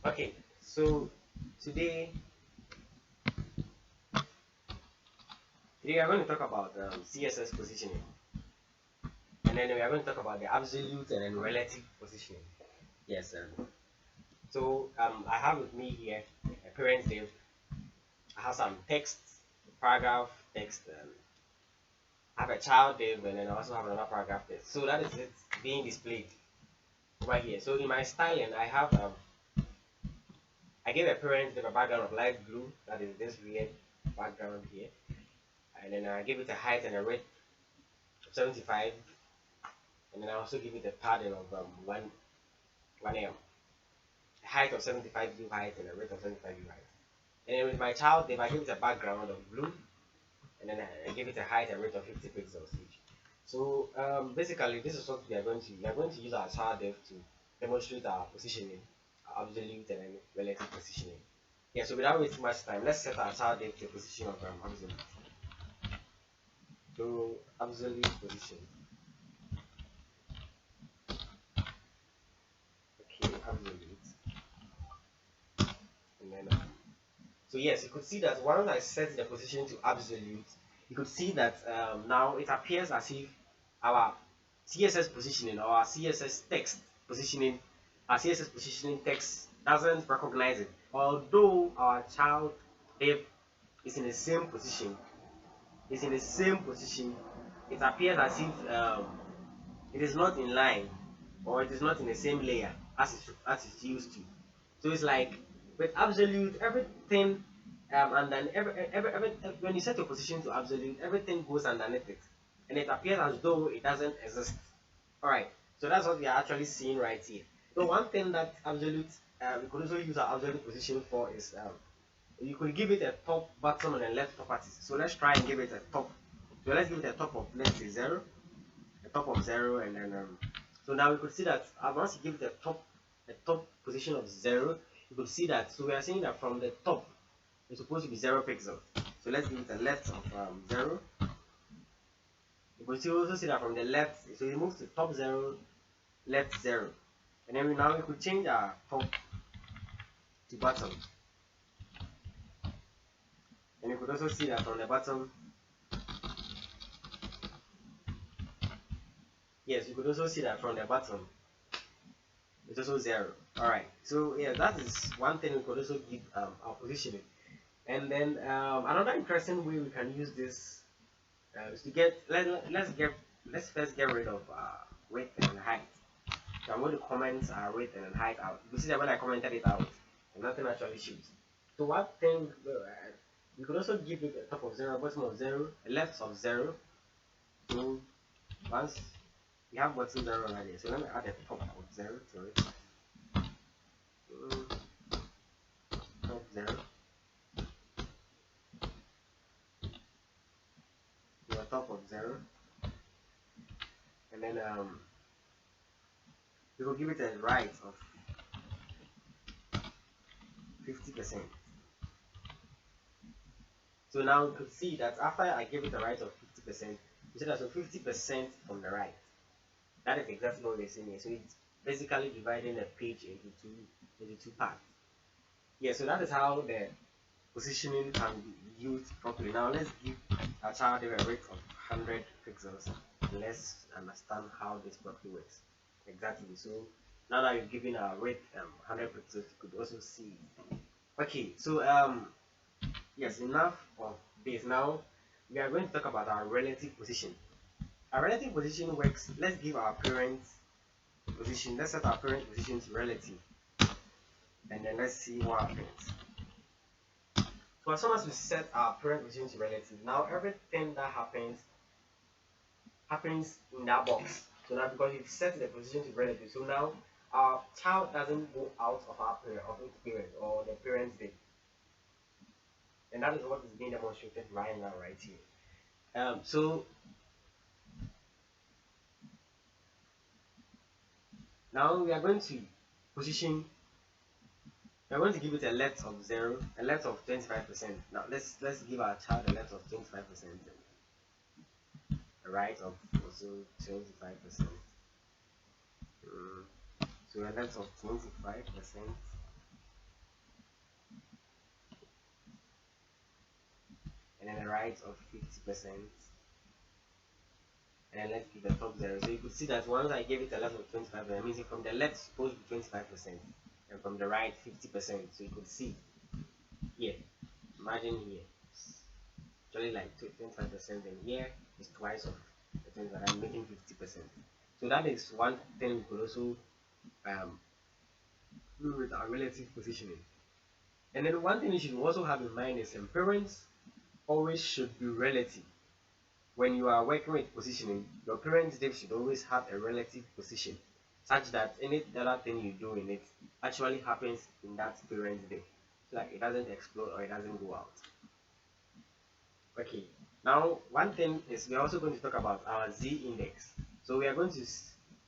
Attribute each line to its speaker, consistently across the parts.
Speaker 1: Okay, so today today we are going to talk about CSS positioning, and then we are going to talk about the absolute and then relative positioning. Yes, I have with me here a parent div. I have some text, paragraph text. I have a child div, and then I also have another paragraph text. So that is it being displayed over here. So in my styling, I gave a parent div a background of light blue. That is this weird background here, and then I give it a height and a width of 75, and then I also give it a padding of 1 m, height of 75 view height and a width of 75 view height. And then with my child div, I give it a background of blue, and then I give it a height and width of 50 pixels each. So basically, this is what we are going to use our child div to demonstrate our positioning, our absolute and relative positioning. Yeah. So without wasting much time, let's set our child div to the position of absolute. So absolute position. Okay, absolute. And then so yes, you could see that once I set the position to absolute, you could see that now it appears as if our CSS positioning or our CSS text positioning, our CSS positioning text doesn't recognize it. Although our child div is in the same position, it appears as if it is not in line or it is not in the same layer as it's used to. So it's like with absolute everything, and then when you set your position to absolute, everything goes underneath it, and it appears as though it doesn't exist. All right, so that's what we are actually seeing right here. So one thing that absolute we could also use our absolute position for is you could give it a top, bottom, and then left properties. So let's try and give it a top. So let's give it a top of, let's say, 0, a top of 0, and then so now we could see that once you give it a top position of 0, you could see that. So we are saying that from the top it's supposed to be 0 pixels. So let's give it a left of 0. You could also see that from the left, so it moves to top 0, left 0, and then now we could change our top to bottom, and you could also see that from the bottom. Yes, you could also see that from the bottom it's also 0. All right, so yeah, that is one thing we could also give our positioning. And then another interesting way we can use this is to let's first get rid of width and height. So I'm going to comment width and height out. You see that when I commented it out, nothing actually shoots. So one thing you could also give it a top of 0, bottom of 0, a left of 0. So once we have bottom 0 already, so let me add a top of 0 to it. Top 0. To a top of 0. And then we will give it a right of 50%. So now you could see that after I give it a right of 50%, you see that so 50% from the right. That is exactly what we're saying here. So it's basically dividing the page into two parts. Yeah, so that is how the positioning can be used properly. Now let's give our child a rate of 100 pixels. And let's understand how this properly works. Exactly. So now that you've given a rate 100 pixels, you could also see. Okay, so yes, enough of this. Now we are going to talk about our relative position. Our relative position works. Let's give our parent position. Let's set our parent position to relative, and then let's see what happens. So as soon as we set our parent position to relative, now everything that happens in that box. So now because you've set the position to relative, so now our child doesn't go out of our parent, of its parent or the parent's day. And that is what is being demonstrated right now, right here. So now we are going to position. We are going to give it a length of 0, a length of 25%. Now let's give our child a length of 25%, a right of also 25%. So a length of 25%. and then a right of 50%, and then let's give the top 0. So you could see that once I gave it a left of 25%, that means from the left it's supposed to be 25%, and from the right 50%. So you could see here, imagine here, it's actually like 25%, and here is twice of the 25, I'm making 50%. So that is one thing we could also um, do with our relative positioning. And then one thing you should also have in mind is parents always should be relative. When you are working with positioning, your parents' div should always have a relative position, such that any other thing you do in it actually happens in that parent's div, so like it doesn't explode or it doesn't go out. Okay, now one thing is we're also going to talk about our Z index. So we are going to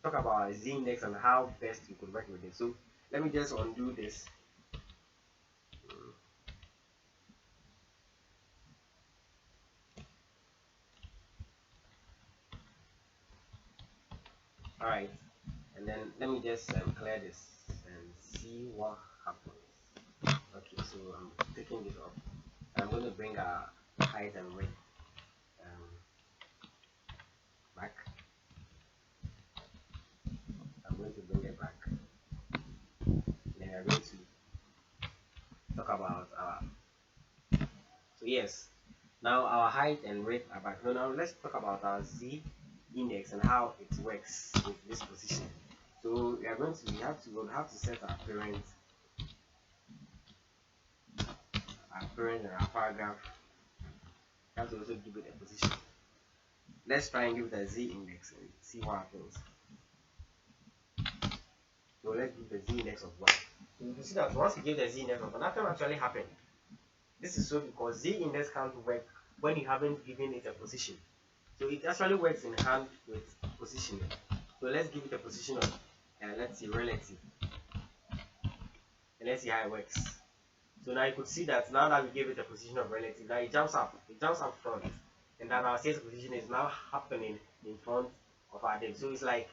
Speaker 1: talk about our Z index and how best we could work with it. So let me just undo this. All right, and then let me just clear this and see what happens. Okay, so I'm taking this off. I'm going to bring our height and width um, back. I'm going to bring it back. Then we're going to talk about our. So yes, now our height and width are back. Now let's talk about our Z index and how it works with this position. So we have to set our parent and our paragraph. We have to also give it a position. Let's try and give it a Z index and see what happens. So let's give the Z index of 1. So you can see that once we give the Z index of 1, nothing actually happened. This is so because Z index can't work when you haven't given it a position. So it actually works in hand with positioning. So let's give it a position of, let's say, relative. And let's see how it works. So now you could see that now that we gave it a position of relative, now it jumps up front. And that our sales position is now happening in front of our div. So it's like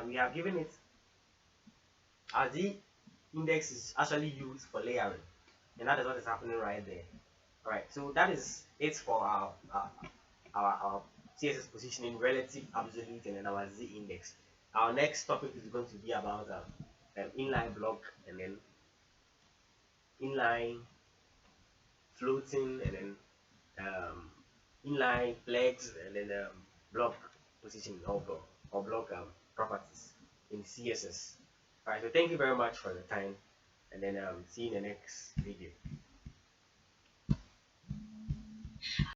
Speaker 1: we have given it, our Z index is actually used for layering. And that is what is happening right there. Alright, so that is it for our CSS positioning, relative, absolute, and then our Z index. Our next topic is going to be about inline block, and then inline floating, and then inline flex, and then block positioning or block properties in CSS. Alright, so thank you very much for the time, and then see you in the next video.